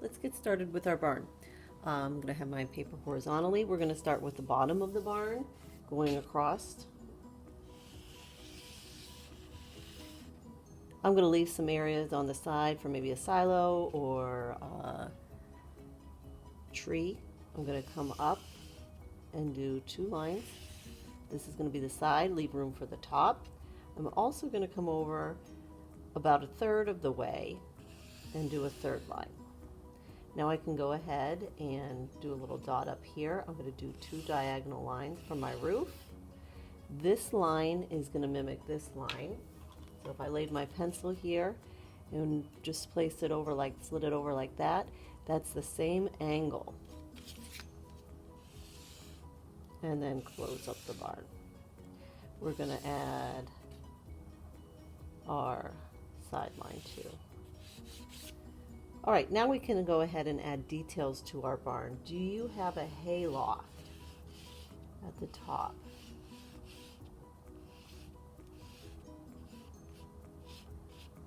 let's get started with our barn. I'm going to have my paper horizontally. We're going to start with the bottom of the barn, going across. I'm going to leave some areas on the side for maybe a silo or a tree. I'm going to come up and do 2 lines. This is going to be the side, leave room for the top. I'm also going to come over about 1/3 of the way and do a 3rd line. Now I can go ahead and do a little dot up here. I'm going to do 2 diagonal lines from my roof. This line is going to mimic this line. So if I laid my pencil here and just placed it over like, slid it over like that, that's the same angle. And then close up the barn. We're going to add our sideline too. All right, now we can go ahead and add details to our barn. Do you have a hay loft at the top?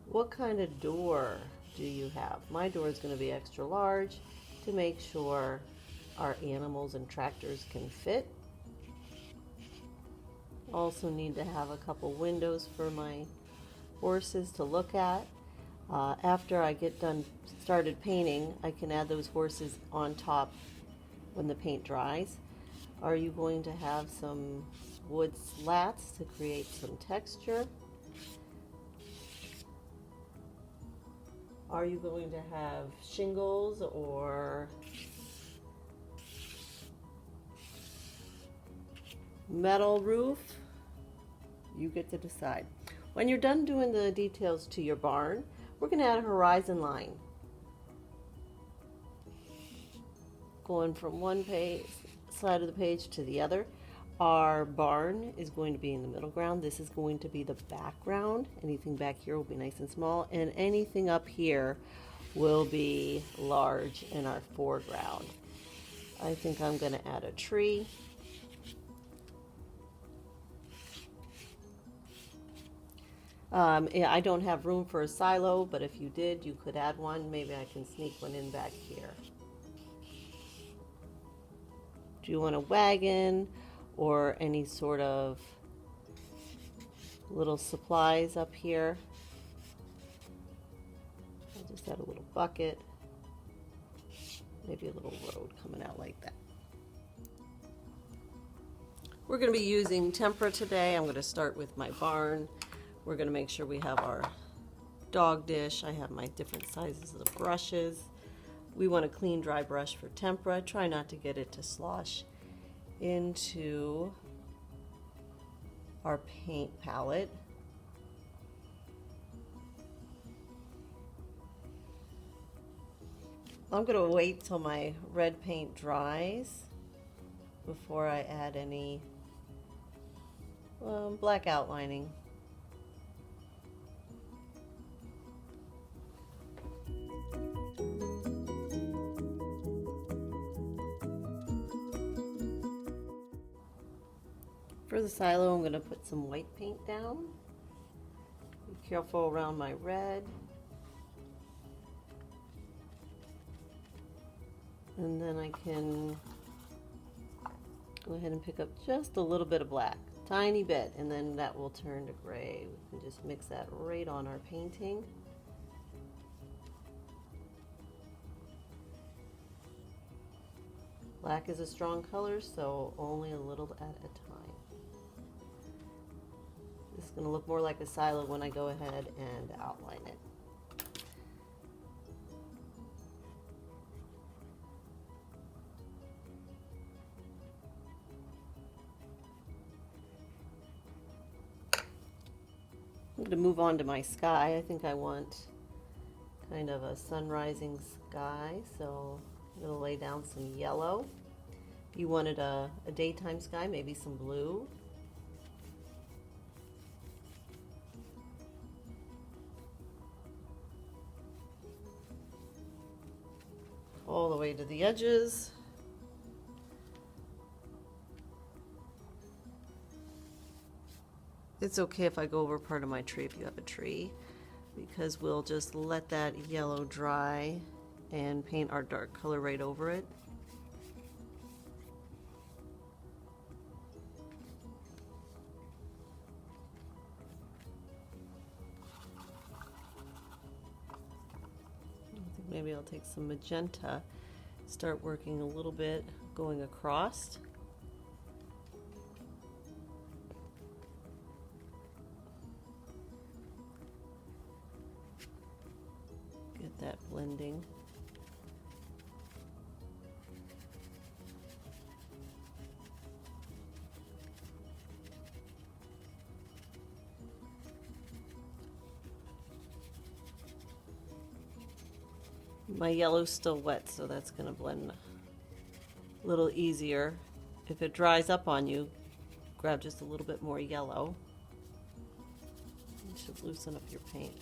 What kind of door do you have? My door is going to be extra large to make sure our animals and tractors can fit. Also need to have a couple windows for my horses to look at. After I get started painting, I can add those horses on top when the paint dries. Are you going to have some wood slats to create some texture? Are you going to have shingles or metal roof? You get to decide. When you're done doing the details to your barn, we're going to add a horizon line. Going from one side of the page to the other. Our barn is going to be in the middle ground. This is going to be the background. Anything back here will be nice and small, and anything up here will be large in our foreground. I think I'm going to add a tree. Yeah, I don't have room for a silo, but if you did, you could add one. Maybe I can sneak one in back here. Do you want a wagon or any sort of little supplies up here? I'll just add a little bucket. Maybe a little road coming out like that. We're going to be using tempera today. I'm going to start with my barn. We're going to make sure we have our dog dish. I have my different sizes of brushes. We want a clean, dry brush for tempera. Try not to get it to slosh into our paint palette. I'm going to wait till my red paint dries before I add any black outlining. For the silo, I'm going to put some white paint down. Be careful around my red. And then I can go ahead and pick up just a little bit of black, tiny bit, and then that will turn to gray. We can just mix that right on our painting. Black is a strong color, so only a little at a time. This is going to look more like a silo when I go ahead and outline it. I'm going to move on to my sky. I think I want kind of a sun-rising sky, so I'm going to lay down some yellow. If you wanted a daytime sky, maybe some blue. All the way to the edges. It's okay if I go over part of my tree if you have a tree, because we'll just let that yellow dry and paint our dark color right over it. I think maybe I'll take some magenta, start working a little bit going across. Get that blending. My yellow's still wet, so that's going to blend a little easier. If it dries up on you, grab just a little bit more yellow. You should loosen up your paint.